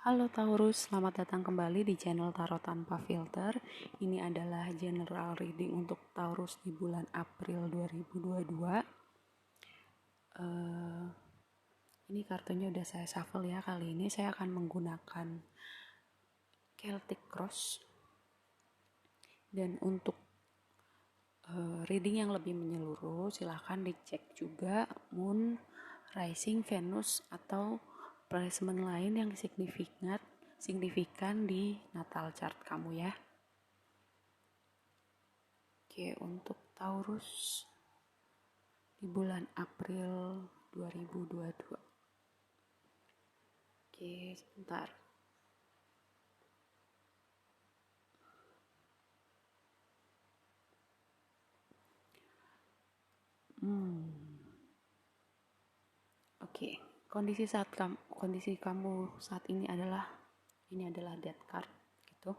Halo Taurus, selamat datang kembali di channel Tarot Tanpa Filter. Ini adalah general reading untuk Taurus di bulan April 2022. Ini kartunya udah saya shuffle ya. Kali ini saya akan menggunakan Celtic Cross. Dan untuk reading yang lebih menyeluruh, silahkan dicek juga Moon, Rising, Venus, atau placement lain yang signifikan di natal chart kamu ya. Oke, untuk Taurus di bulan April 2022. Oke, sebentar. Oke, kondisi kamu saat ini adalah death card gitu.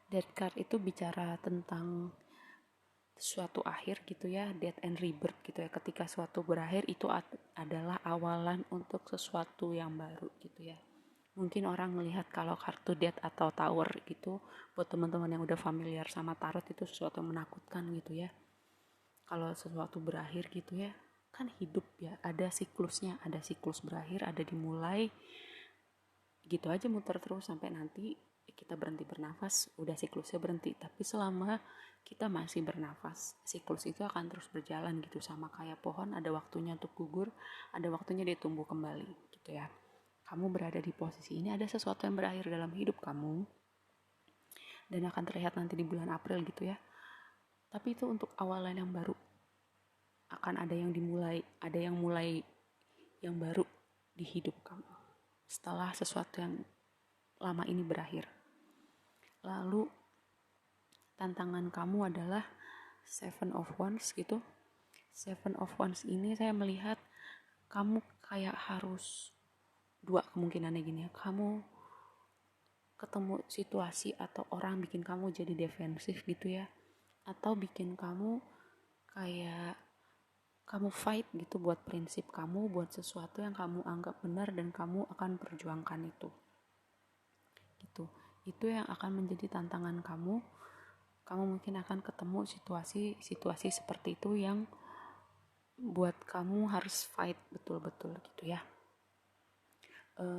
Death card itu bicara tentang suatu akhir gitu ya, death and rebirth gitu ya. Ketika suatu berakhir itu adalah awalan untuk sesuatu yang baru gitu ya. Mungkin orang melihat kalau kartu death atau tower gitu, buat teman-teman yang udah familiar sama tarot itu sesuatu yang menakutkan gitu ya. Kalau sesuatu berakhir gitu ya, kan hidup ya, ada siklusnya, ada siklus berakhir, ada dimulai, gitu aja muter terus sampai nanti kita berhenti bernafas, udah siklusnya berhenti. Tapi selama kita masih bernafas, siklus itu akan terus berjalan gitu, sama kayak pohon, ada waktunya untuk gugur, ada waktunya dia tumbuh kembali gitu ya. Kamu berada di posisi ini, ada sesuatu yang berakhir dalam hidup kamu dan akan terlihat nanti di bulan April gitu ya. Tapi itu untuk awalan yang baru, akan ada yang dimulai, ada yang mulai yang baru di hidup kamu setelah sesuatu yang lama ini berakhir. Lalu tantangan kamu adalah Seven of Wands gitu. Seven of Wands ini saya melihat kamu kayak harus dua kemungkinannya gini ya. Kamu ketemu situasi atau orang bikin kamu jadi defensif gitu ya, atau bikin kamu kayak kamu fight gitu buat prinsip kamu, buat sesuatu yang kamu anggap benar dan kamu akan perjuangkan itu gitu. Itu yang akan menjadi tantangan kamu. Kamu mungkin akan ketemu situasi seperti itu yang buat kamu harus fight betul-betul gitu ya.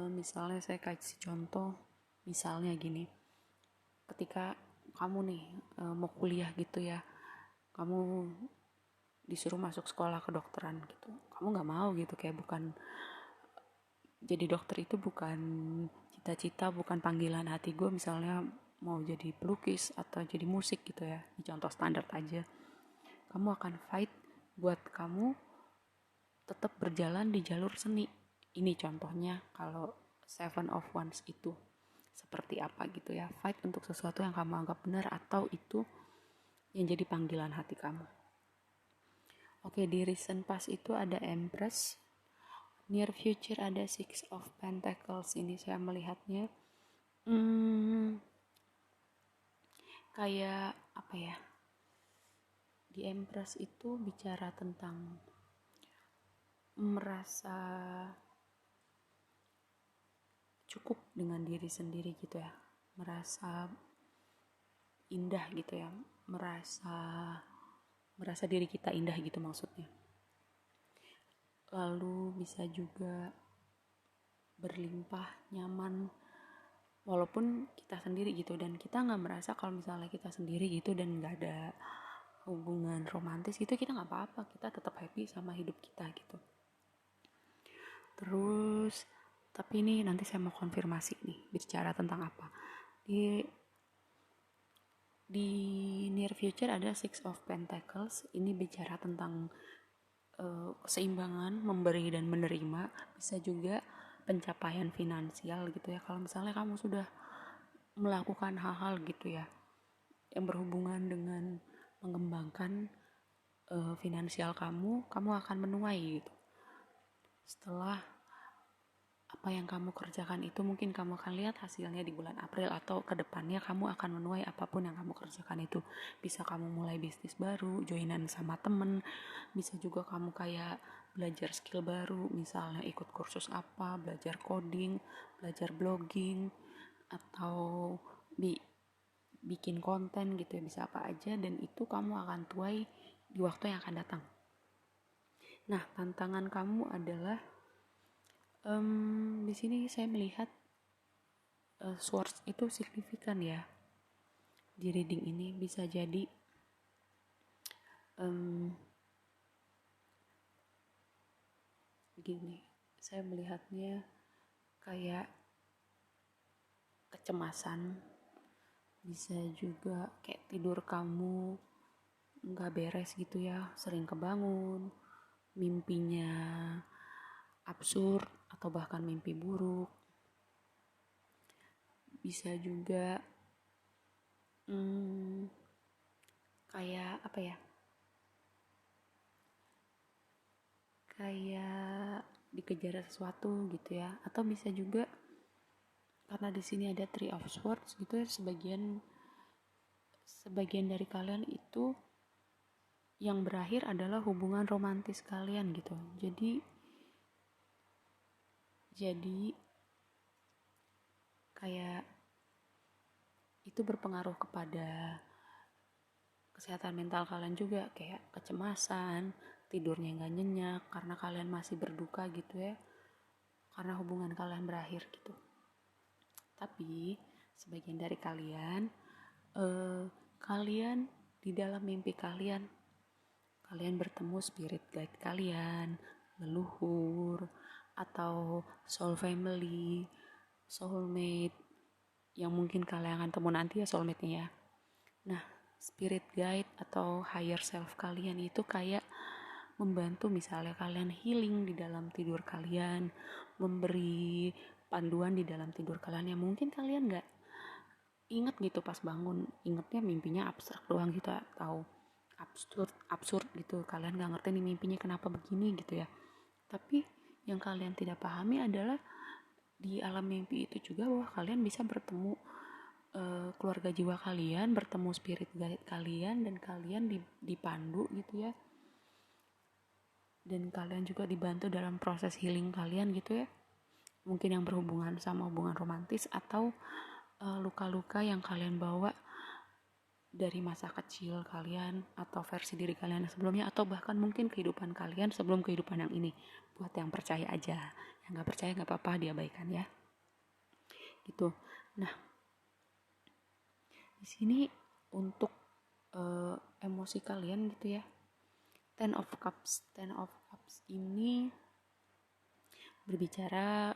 Misalnya saya kasih contoh, misalnya gini, ketika kamu nih mau kuliah gitu ya, kamu disuruh masuk sekolah kedokteran gitu, kamu nggak mau gitu, kayak bukan, jadi dokter itu bukan cita-cita, bukan panggilan hati gue. Misalnya mau jadi pelukis atau jadi musik gitu ya, ini contoh standar aja. Kamu akan fight buat kamu tetap berjalan di jalur seni. Ini contohnya kalau Seven of Wands itu seperti apa gitu ya, fight untuk sesuatu yang kamu anggap benar atau itu yang jadi panggilan hati kamu. Oke, di recent past itu ada Empress, near future ada Six of Pentacles. Ini saya melihatnya kayak apa ya, di Empress itu bicara tentang merasa cukup dengan diri sendiri gitu ya, merasa indah gitu ya, merasa diri kita indah gitu maksudnya. Lalu bisa juga berlimpah, nyaman walaupun kita sendiri gitu, dan kita nggak merasa kalau misalnya kita sendiri gitu dan nggak ada hubungan romantis gitu, kita nggak apa-apa, kita tetap happy sama hidup kita gitu. Terus tapi ini nanti saya mau konfirmasi nih, bicara tentang apa. Di near future ada Six of Pentacles. Ini bicara tentang keseimbangan, memberi dan menerima. Bisa juga pencapaian finansial gitu ya. Kalau misalnya kamu sudah melakukan hal-hal gitu ya yang berhubungan dengan mengembangkan finansial kamu akan menuai gitu. Setelah apa yang kamu kerjakan itu, mungkin kamu akan lihat hasilnya di bulan April, atau kedepannya kamu akan menuai apapun yang kamu kerjakan itu. Bisa kamu mulai bisnis baru, joinan sama temen, bisa juga kamu kayak belajar skill baru, misalnya ikut kursus apa, belajar coding, belajar blogging, atau bikin konten gitu ya, bisa apa aja, dan itu kamu akan tuai di waktu yang akan datang. Nah, tantangan kamu adalah di sini saya melihat source itu signifikan ya. Di reading ini bisa jadi gini, saya melihatnya kayak kecemasan, bisa juga kayak tidur kamu nggak beres gitu ya, sering kebangun, mimpinya absurd atau bahkan mimpi buruk. Bisa juga kayak apa ya, kayak dikejar sesuatu gitu ya, atau bisa juga karena di sini ada Three of Swords gitu ya, sebagian dari kalian itu yang berakhir adalah hubungan romantis kalian gitu. Jadi kayak itu berpengaruh kepada kesehatan mental kalian juga, kayak kecemasan, tidurnya nggak nyenyak karena kalian masih berduka gitu ya, karena hubungan kalian berakhir gitu. Tapi sebagian dari kalian kalian di dalam mimpi kalian bertemu spirit guide kalian, leluhur, atau soul family, soulmate, yang mungkin kalian akan temu nanti ya soulmate-nya ya. Nah, spirit guide atau higher self kalian itu kayak membantu, misalnya kalian healing di dalam tidur kalian, memberi panduan di dalam tidur kalian yang mungkin kalian nggak inget gitu pas bangun, ingetnya mimpinya abstrak doang gitu atau absurd gitu, kalian nggak ngerti nih mimpinya kenapa begini gitu ya. Tapi yang kalian tidak pahami adalah di alam mimpi itu juga bahwa kalian bisa bertemu keluarga jiwa kalian, bertemu spirit guide kalian, dan kalian dipandu gitu ya, dan kalian juga dibantu dalam proses healing kalian gitu ya, mungkin yang berhubungan sama hubungan romantis atau luka-luka yang kalian bawa dari masa kecil kalian atau versi diri kalian sebelumnya, atau bahkan mungkin kehidupan kalian sebelum kehidupan yang ini. Buat yang percaya aja, yang nggak percaya nggak apa-apa, diabaikan ya gitu. Nah, di sini untuk emosi kalian gitu ya, Ten of Cups ini berbicara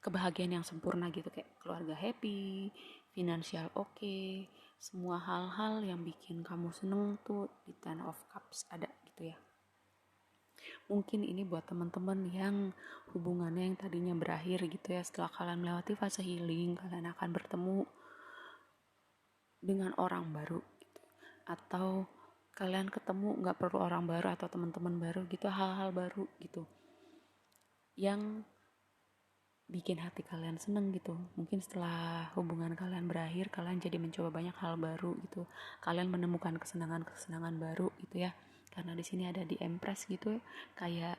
kebahagiaan yang sempurna gitu, kayak keluarga happy, finansial oke, semua hal-hal yang bikin kamu seneng tuh di Ten of Cups ada gitu ya. Mungkin ini buat teman-teman yang hubungannya yang tadinya berakhir gitu ya, setelah kalian melewati fase healing, kalian akan bertemu dengan orang baru gitu. Atau kalian ketemu nggak perlu orang baru atau teman-teman baru gitu, hal-hal baru gitu yang bikin hati kalian seneng gitu. Mungkin setelah hubungan kalian berakhir, kalian jadi mencoba banyak hal baru gitu, kalian menemukan kesenangan baru gitu ya, karena di sini ada di Empress gitu ya, kayak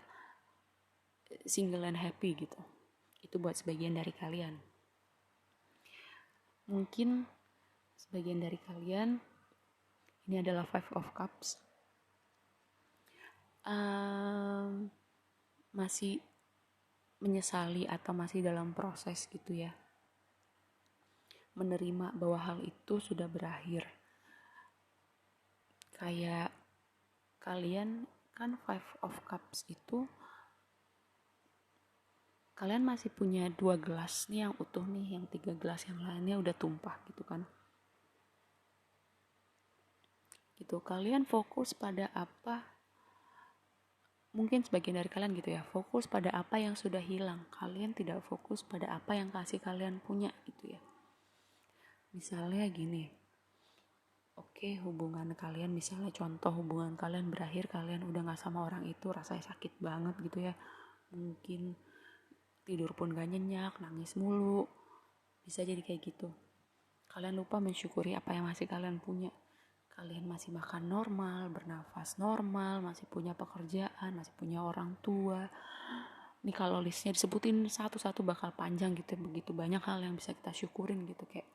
single and happy gitu. Itu buat sebagian dari kalian. Mungkin sebagian dari kalian ini adalah Five of Cups, masih menyesali atau masih dalam proses gitu ya, menerima bahwa hal itu sudah berakhir. Kayak kalian kan Five of Cups itu kalian masih punya 2 gelas nih yang utuh nih, yang 3 gelas yang lainnya udah tumpah gitu kan. Gitu, kalian fokus pada apa, mungkin sebagian dari kalian gitu ya, fokus pada apa yang sudah hilang. Kalian tidak fokus pada apa yang kasih kalian punya gitu ya. Misalnya gini, oke, hubungan kalian, misalnya contoh hubungan kalian berakhir, kalian udah gak sama orang itu, rasanya sakit banget gitu ya, mungkin tidur pun gak nyenyak, nangis mulu, bisa jadi kayak gitu. Kalian lupa mensyukuri apa yang masih kalian punya, kalian masih makan normal, bernafas normal, masih punya pekerjaan, masih punya orang tua. Nih kalau listnya disebutin satu-satu bakal panjang gitu, begitu banyak hal yang bisa kita syukurin gitu, kayak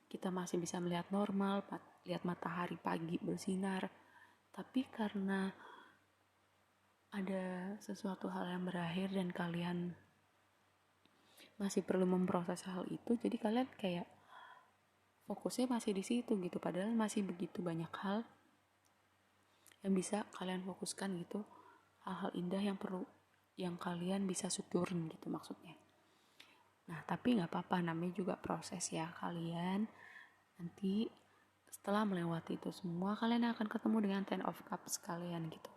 kita masih bisa melihat normal, lihat matahari pagi bersinar. Tapi karena ada sesuatu hal yang berakhir dan kalian masih perlu memproses hal itu, jadi kalian kayak fokusnya masih di situ gitu, padahal masih begitu banyak hal yang bisa kalian fokuskan gitu, hal-hal indah yang perlu yang kalian bisa syukurin gitu maksudnya. Nah tapi nggak apa-apa, namanya juga proses ya. Kalian nanti setelah melewati itu semua, kalian akan ketemu dengan Ten of Cups kalian gitu,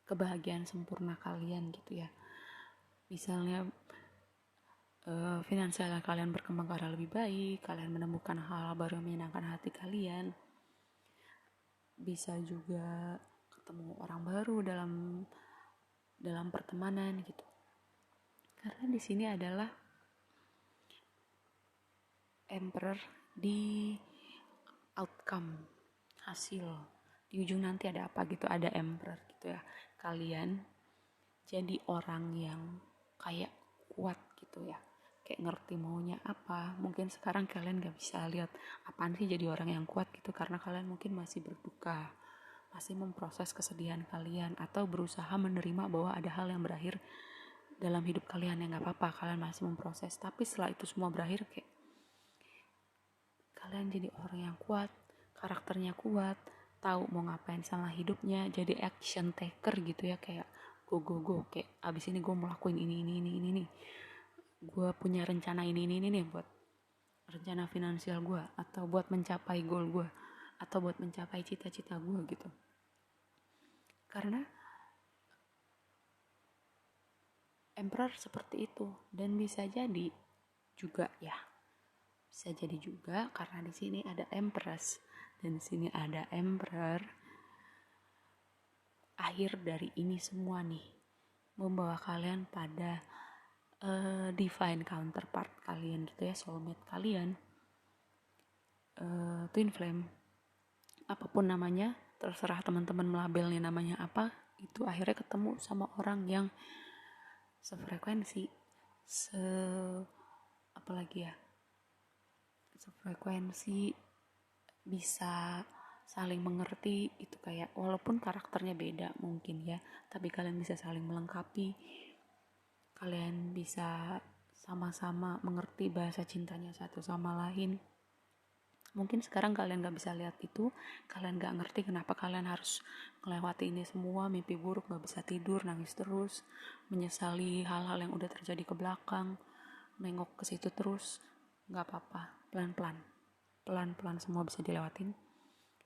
kebahagiaan sempurna kalian gitu ya. Misalnya finansial kalian berkembang ke arah lebih baik, kalian menemukan hal baru yang menyenangkan hati kalian, bisa juga ketemu orang baru dalam pertemanan gitu. Karena di sini adalah Emperor di outcome, hasil di ujung nanti ada apa gitu, ada Emperor gitu ya. Kalian jadi orang yang kayak kuat gitu ya, kayak ngerti maunya apa. Mungkin sekarang kalian gak bisa lihat apaan sih jadi orang yang kuat gitu, karena kalian mungkin masih berduka, masih memproses kesedihan kalian, atau berusaha menerima bahwa ada hal yang berakhir dalam hidup kalian. Ya gak apa-apa, kalian masih memproses. Tapi setelah itu semua berakhir, kayak kalian jadi orang yang kuat, karakternya kuat, tahu mau ngapain sama hidupnya, jadi action taker gitu ya, kayak go, kayak abis ini gue mau lakuin ini, gue punya rencana ini nih buat rencana finansial gue, atau buat mencapai goal gue, atau buat mencapai cita-cita gue gitu. Karena Emperor seperti itu. Dan bisa jadi juga karena di sini ada Empress dan di sini ada Emperor, akhir dari ini semua nih membawa kalian pada divine counterpart kalian gitu ya, soulmate kalian, twin flame, apapun namanya, terserah teman-teman melabelnya namanya apa. Itu akhirnya ketemu sama orang yang sefrekuensi, sefrekuensi, bisa saling mengerti. Itu kayak walaupun karakternya beda mungkin ya, tapi kalian bisa saling melengkapi, kalian bisa sama-sama mengerti bahasa cintanya satu sama lain. Mungkin sekarang kalian gak bisa lihat itu, kalian gak ngerti kenapa kalian harus melewati ini semua, mimpi buruk, gak bisa tidur, nangis terus, menyesali hal-hal yang udah terjadi ke belakang, nengok ke situ terus. Gak apa-apa, pelan-pelan semua bisa dilewatin.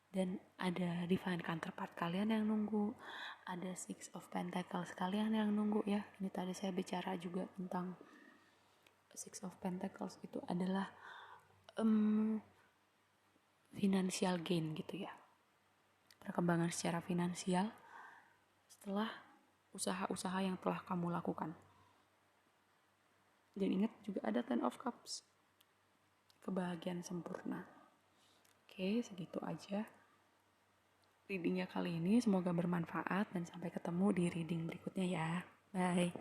Dan ada divine counterpart kalian yang nunggu, ada Six of Pentacles kalian yang nunggu ya. Ini tadi saya bicara juga tentang Six of Pentacles, itu adalah financial gain gitu ya, perkembangan secara finansial setelah usaha-usaha yang telah kamu lakukan. Dan ingat juga ada Ten of Cups, kebahagiaan sempurna. Oke, segitu aja readingnya kali ini, semoga bermanfaat dan sampai ketemu di reading berikutnya ya. Bye.